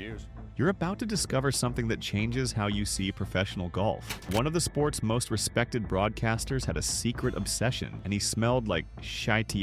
Years. You're about to discover something that changes how you see professional golf. One of the sport's most respected broadcasters had a secret obsession, and he smelled like shite.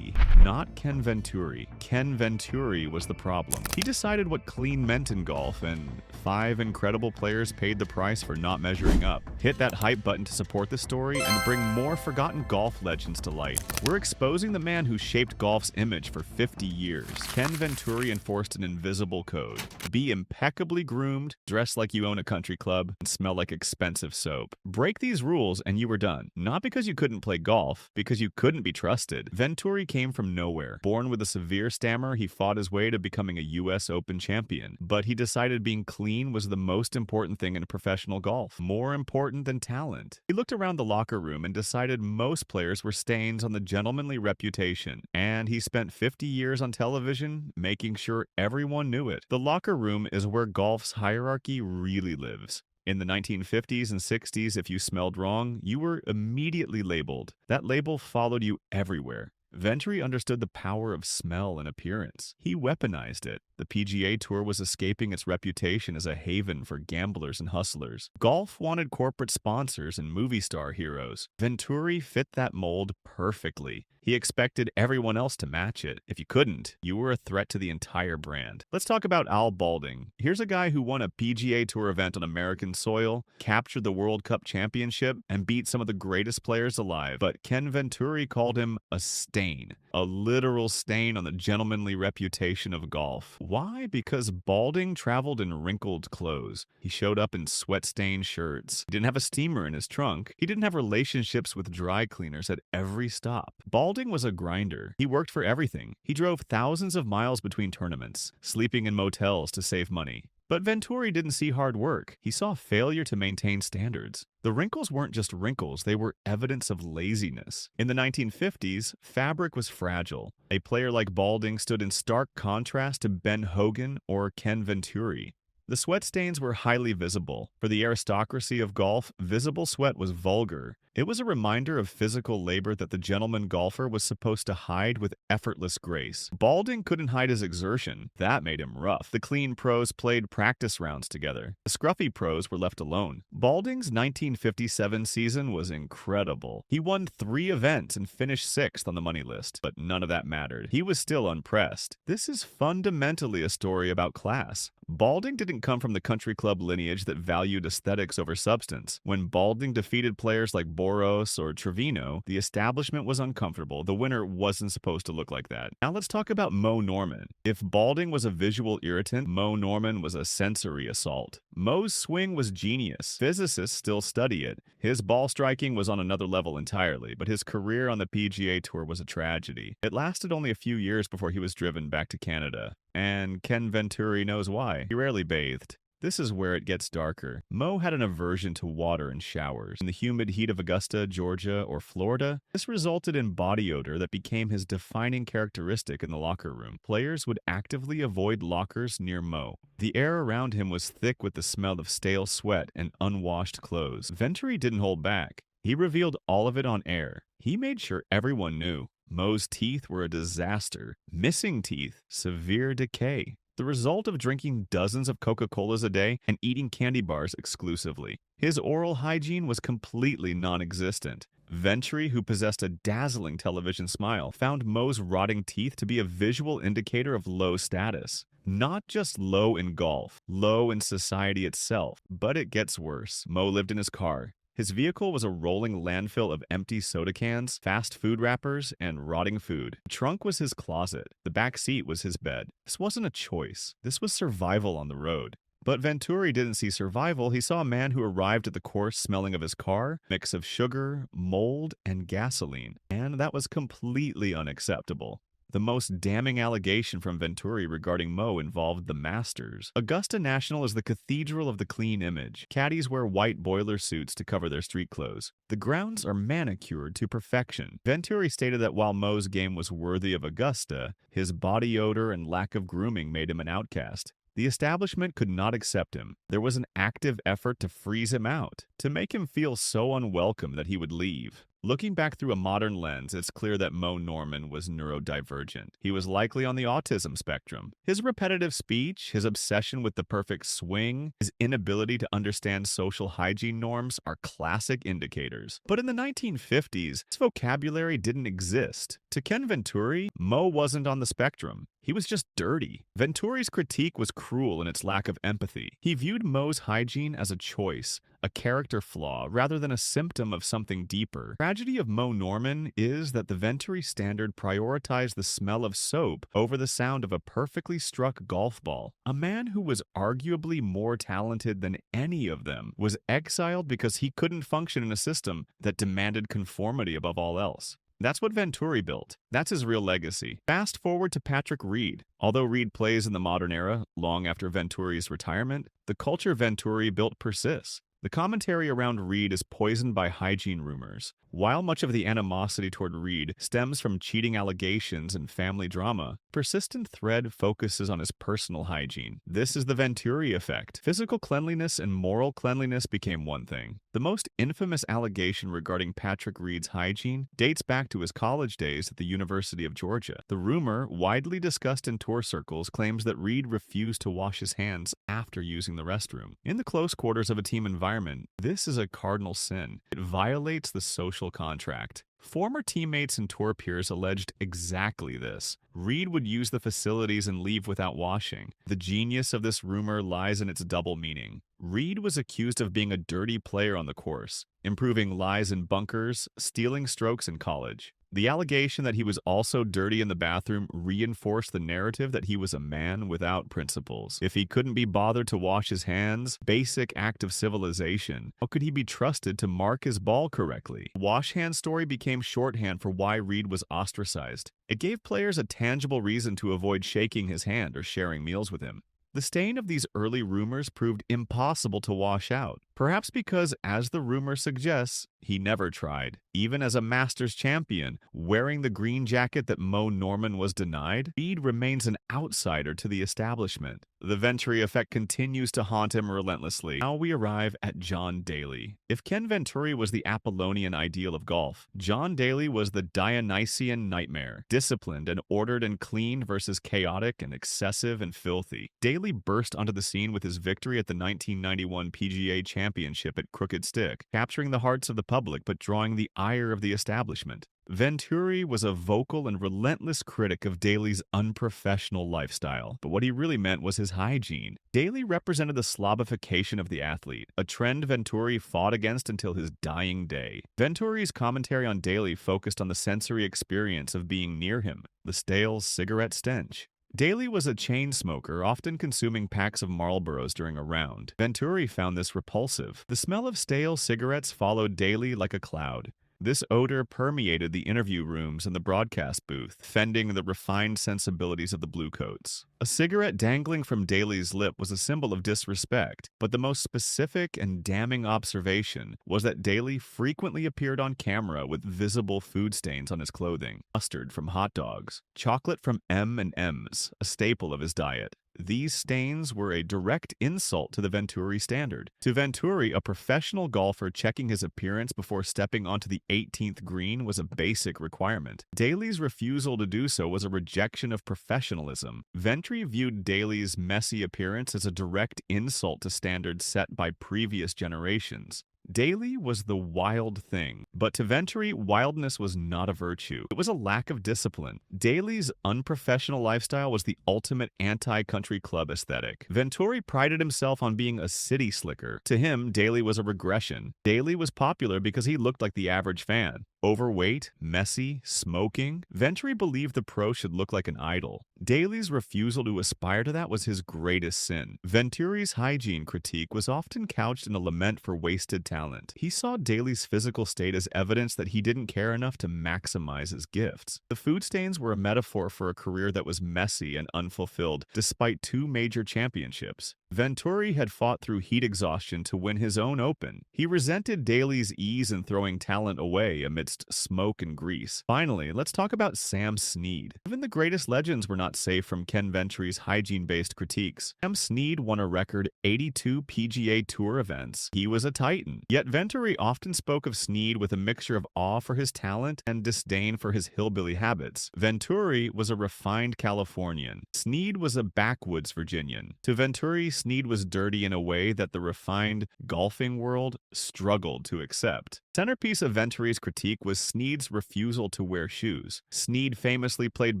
Not Ken Venturi. Ken Venturi was the problem. He decided what clean meant in golf, and 5 incredible players paid the price for not measuring up. Hit that hype button to support the story and bring more forgotten golf legends to light. We're exposing the man who shaped golf's image for 50 years. Ken Venturi enforced an invisible code. Be impeccably groomed, dress like you own a country club, and smell like expensive soap. Break these rules and you were done. Not because you couldn't play golf, because you couldn't be trusted. Venturi came from nowhere. Born with a severe stammer, he fought his way to becoming a US Open champion. But he decided being clean was the most important thing in professional golf, more important than talent. He looked around the locker room and decided most players were stains on the gentlemanly reputation, and he spent 50 years on television making sure everyone knew it. The locker room is where golf's hierarchy really lives. In the 1950s and 60s, if you smelled wrong, you were immediately labeled. That label followed you everywhere. Venturi understood the power of smell and appearance. He weaponized it. The PGA Tour was escaping its reputation as a haven for gamblers and hustlers. Golf wanted corporate sponsors and movie star heroes. Venturi fit that mold perfectly. He expected everyone else to match it. If you couldn't, you were a threat to the entire brand. Let's talk about Al Balding. Here's a guy who won a PGA Tour event on American soil, captured the World Cup championship, and beat some of the greatest players alive. But Ken Venturi called him a stain. A literal stain on the gentlemanly reputation of golf. Why? Because Balding traveled in wrinkled clothes. He showed up in sweat-stained shirts. He didn't have a steamer in his trunk. He didn't have relationships with dry cleaners at every stop. Balding was a grinder. He worked for everything. He drove thousands of miles between tournaments, sleeping in motels to save money. But Venturi didn't see hard work. He saw failure to maintain standards. The wrinkles weren't just wrinkles, they were evidence of laziness. In the 1950s, fabric was fragile. A player like Balding stood in stark contrast to Ben Hogan or Ken Venturi. The sweat stains were highly visible. For the aristocracy of golf, visible sweat was vulgar. It was a reminder of physical labor that the gentleman golfer was supposed to hide with effortless grace. Balding couldn't hide his exertion. That made him rough. The clean pros played practice rounds together. The scruffy pros were left alone. Balding's 1957 season was incredible. He won 3 events and finished 6th on the money list, but none of that mattered. He was still unpressed. This is fundamentally a story about class. Balding didn't come from the country club lineage that valued aesthetics over substance. When Balding defeated players like Boros or Trevino, the establishment was uncomfortable. The winner wasn't supposed to look like that. Now let's talk about Mo Norman. If Balding was a visual irritant, Mo Norman was a sensory assault. Mo's swing was genius. Physicists still study it. His ball striking was on another level entirely, but his career on the PGA Tour was a tragedy. It lasted only a few years before he was driven back to Canada. And Ken Venturi knows why. He rarely bathed. This is where it gets darker. Mo had an aversion to water and showers. In the humid heat of Augusta, Georgia, or Florida, this resulted in body odor that became his defining characteristic in the locker room. Players would actively avoid lockers near Mo. The air around him was thick with the smell of stale sweat and unwashed clothes. Venturi didn't hold back. He revealed all of it on air. He made sure everyone knew. Mo's teeth were a disaster. Missing teeth, severe decay. The result of drinking dozens of Coca-Colas a day and eating candy bars exclusively. His oral hygiene was completely non-existent. Venturi, who possessed a dazzling television smile, found Mo's rotting teeth to be a visual indicator of low status. Not just low in golf, low in society itself. But it gets worse. Mo lived in his car. His vehicle was a rolling landfill of empty soda cans, fast food wrappers, and rotting food. The trunk was his closet. The back seat was his bed. This wasn't a choice. This was survival on the road. But Venturi didn't see survival. He saw a man who arrived at the course smelling of his car, mix of sugar, mold, and gasoline. And that was completely unacceptable. The most damning allegation from Venturi regarding Mo involved the Masters. Augusta National is the cathedral of the clean image. Caddies wear white boiler suits to cover their street clothes. The grounds are manicured to perfection. Venturi stated that while Mo's game was worthy of Augusta, his body odor and lack of grooming made him an outcast. The establishment could not accept him. There was an active effort to freeze him out. to make him feel so unwelcome that he would leave. Looking back through a modern lens, it's clear that Mo Norman was neurodivergent. He was likely on the autism spectrum. His repetitive speech, his obsession with the perfect swing, his inability to understand social hygiene norms are classic indicators. But in the 1950s, his vocabulary didn't exist. To Ken Venturi, Mo wasn't on the spectrum. He was just dirty. Venturi's critique was cruel in its lack of empathy. He viewed Mo's hygiene as a choice, a character flaw, rather than a symptom of something deeper. The tragedy of Mo Norman is that the Venturi standard prioritized the smell of soap over the sound of a perfectly struck golf ball. A man who was arguably more talented than any of them was exiled because he couldn't function in a system that demanded conformity above all else. That's what Venturi built. That's his real legacy. Fast forward to Patrick Reed. Although Reed plays in the modern era, long after Venturi's retirement, the culture Venturi built persists. The commentary around Reed is poisoned by hygiene rumors. While much of the animosity toward Reed stems from cheating allegations and family drama, persistent thread focuses on his personal hygiene. This is the Venturi effect. Physical cleanliness and moral cleanliness became one thing. The most infamous allegation regarding Patrick Reed's hygiene dates back to his college days at the University of Georgia. The rumor, widely discussed in tour circles, claims that Reed refused to wash his hands after using the restroom. In the close quarters of a team environment, this is a cardinal sin. It violates the social contract. Former teammates and tour peers alleged exactly this. Reed would use the facilities and leave without washing. The genius of this rumor lies in its double meaning. Reed was accused of being a dirty player on the course, improving lies in bunkers, stealing strokes in college. The allegation that he was also dirty in the bathroom reinforced the narrative that he was a man without principles. If he couldn't be bothered to wash his hands, basic act of civilization, how could he be trusted to mark his ball correctly? The wash hand story became shorthand for why Reed was ostracized. It gave players a tangible reason to avoid shaking his hand or sharing meals with him. The stain of these early rumors proved impossible to wash out, perhaps because, as the rumor suggests, he never tried. Even as a Masters champion, wearing the green jacket that Mo Norman was denied, Reed remains an outsider to the establishment. The Venturi effect continues to haunt him relentlessly. Now we arrive at John Daly. If Ken Venturi was the Apollonian ideal of golf, John Daly was the Dionysian nightmare, disciplined and ordered and clean versus chaotic and excessive and filthy. Daly burst onto the scene with his victory at the 1991 PGA Championship at Crooked Stick, capturing the hearts of the public but drawing the ire of the establishment. Venturi was a vocal and relentless critic of Daly's unprofessional lifestyle, but what he really meant was his hygiene. Daly represented the slobification of the athlete, a trend Venturi fought against until his dying day. Venturi's commentary on Daly focused on the sensory experience of being near him, the stale cigarette stench. Daly was a chain smoker, often consuming packs of Marlboros during a round. Venturi found this repulsive. The smell of stale cigarettes followed Daly like a cloud. This odor permeated the interview rooms and the broadcast booth, offending the refined sensibilities of the bluecoats. A cigarette dangling from Daly's lip was a symbol of disrespect, but the most specific and damning observation was that Daly frequently appeared on camera with visible food stains on his clothing, mustard from hot dogs, chocolate from M&M's, a staple of his diet. These stains were a direct insult to the Venturi standard. To Venturi, a professional golfer checking his appearance before stepping onto the 18th green was a basic requirement. Daly's refusal to do so was a rejection of professionalism. Venturi viewed Daly's messy appearance as a direct insult to standards set by previous generations. Daly was the wild thing, but to Venturi, wildness was not a virtue. It was a lack of discipline. Daly's unprofessional lifestyle was the ultimate anti-country club aesthetic. Venturi prided himself on being a city slicker. To him, Daly was a regression. Daly was popular because he looked like the average fan. Overweight, messy, smoking. Venturi believed the pro should look like an idol. Daly's refusal to aspire to that was his greatest sin. Venturi's hygiene critique was often couched in a lament for wasted talent. He saw Daly's physical state as evidence that he didn't care enough to maximize his gifts. The food stains were a metaphor for a career that was messy and unfulfilled, despite 2 major championships. Venturi had fought through heat exhaustion to win his own Open. He resented Daly's ease in throwing talent away amidst smoke and grease. Finally, let's talk about Sam Snead. Even the greatest legends were not safe from Ken Venturi's hygiene-based critiques. Sam Snead won a record 82 PGA Tour events. He was a titan. Yet Venturi often spoke of Snead with a mixture of awe for his talent and disdain for his hillbilly habits. Venturi was a refined Californian. Snead was a backwoods Virginian. To Venturi, Snead was dirty in a way that the refined golfing world struggled to accept. Centerpiece of Venturi's critique was Snead's refusal to wear shoes. Snead famously played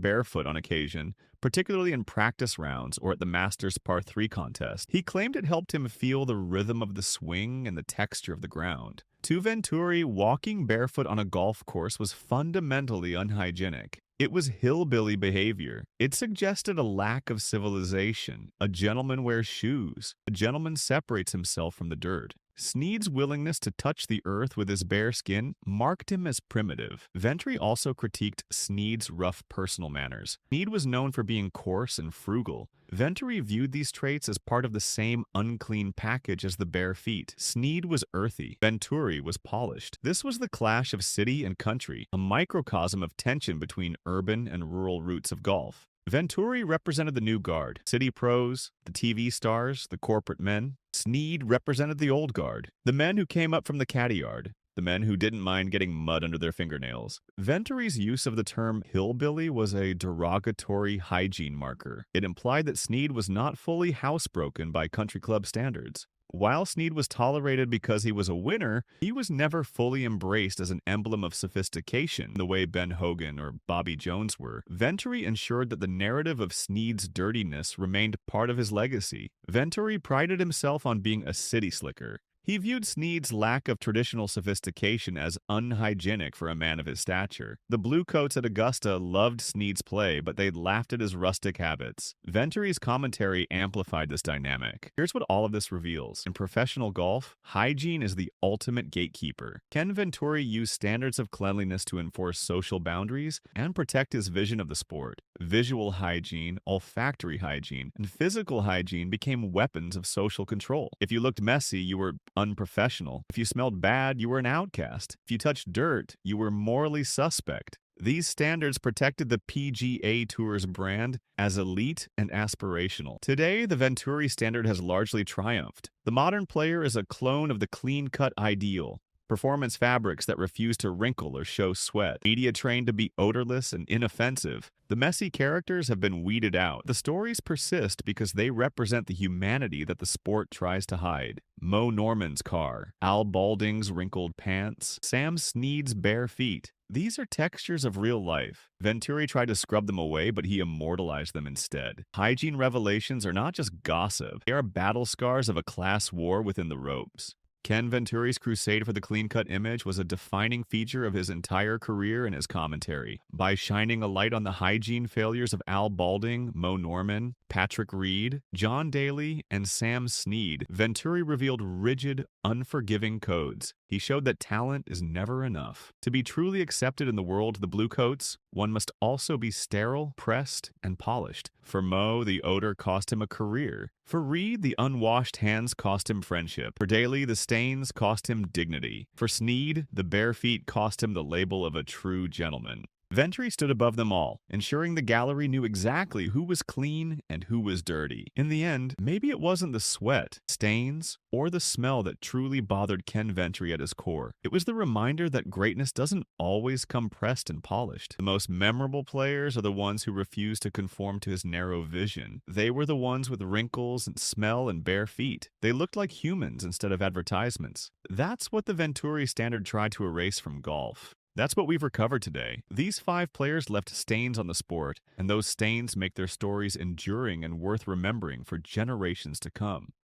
barefoot on occasion, particularly in practice rounds or at the Masters Par 3 contest. He claimed it helped him feel the rhythm of the swing and the texture of the ground. To Venturi, walking barefoot on a golf course was fundamentally unhygienic. It was hillbilly behavior. It suggested a lack of civilization. A gentleman wears shoes. A gentleman separates himself from the dirt. Snead's willingness to touch the earth with his bare skin marked him as primitive. Venturi also critiqued Snead's rough personal manners. Snead was known for being coarse and frugal. Venturi viewed these traits as part of the same unclean package as the bare feet. Snead was earthy. Venturi was polished. This was the clash of city and country, a microcosm of tension between urban and rural roots of golf. Venturi represented the new guard, city pros, the TV stars, the corporate men. Snead represented the old guard, the men who came up from the caddy yard, the men who didn't mind getting mud under their fingernails. Venturi's use of the term hillbilly was a derogatory hygiene marker. It implied that Snead was not fully housebroken by country club standards. While Snead was tolerated because he was a winner, he was never fully embraced as an emblem of sophistication the way Ben Hogan or Bobby Jones were. Venturi ensured that the narrative of Snead's dirtiness remained part of his legacy. Venturi prided himself on being a city slicker. He viewed Snead's lack of traditional sophistication as unhygienic for a man of his stature. The Bluecoats at Augusta loved Snead's play, but they laughed at his rustic habits. Venturi's commentary amplified this dynamic. Here's what all of this reveals. In professional golf, hygiene is the ultimate gatekeeper. Ken Venturi used standards of cleanliness to enforce social boundaries and protect his vision of the sport. Visual hygiene, olfactory hygiene, and physical hygiene became weapons of social control. If you looked messy, you were unprofessional. If you smelled bad, you were an outcast. If you touched dirt, you were morally suspect. These standards protected the PGA Tour's brand as elite and aspirational. Today, the Venturi standard has largely triumphed. The modern player is a clone of the clean-cut ideal. Performance fabrics that refuse to wrinkle or show sweat. Media trained to be odorless and inoffensive. The messy characters have been weeded out. The stories persist because they represent the humanity that the sport tries to hide. Mo Norman's car, Al Balding's wrinkled pants, Sam Snead's bare feet. These are textures of real life. Venturi tried to scrub them away, but he immortalized them instead. Hygiene revelations are not just gossip. They are battle scars of a class war within the ropes. Ken Venturi's crusade for the clean-cut image was a defining feature of his entire career and his commentary. By shining a light on the hygiene failures of Al Balding, Mo Norman, Patrick Reed, John Daly, and Sam Snead, Venturi revealed rigid, unforgiving codes. He showed that talent is never enough. To be truly accepted in the world of the Bluecoats, one must also be sterile, pressed, and polished. For Mo, the odor cost him a career. For Reed, the unwashed hands cost him friendship. For Daly, the stains cost him dignity. For Snead, the bare feet cost him the label of a true gentleman. Venturi stood above them all, ensuring the gallery knew exactly who was clean and who was dirty. In the end, maybe it wasn't the sweat, stains, or the smell that truly bothered Ken Venturi at his core. It was the reminder that greatness doesn't always come pressed and polished. The most memorable players are the ones who refuse to conform to his narrow vision. They were the ones with wrinkles and smell and bare feet. They looked like humans instead of advertisements. That's what the Venturi standard tried to erase from golf. That's what we've recovered today. These 5 players left stains on the sport, and those stains make their stories enduring and worth remembering for generations to come.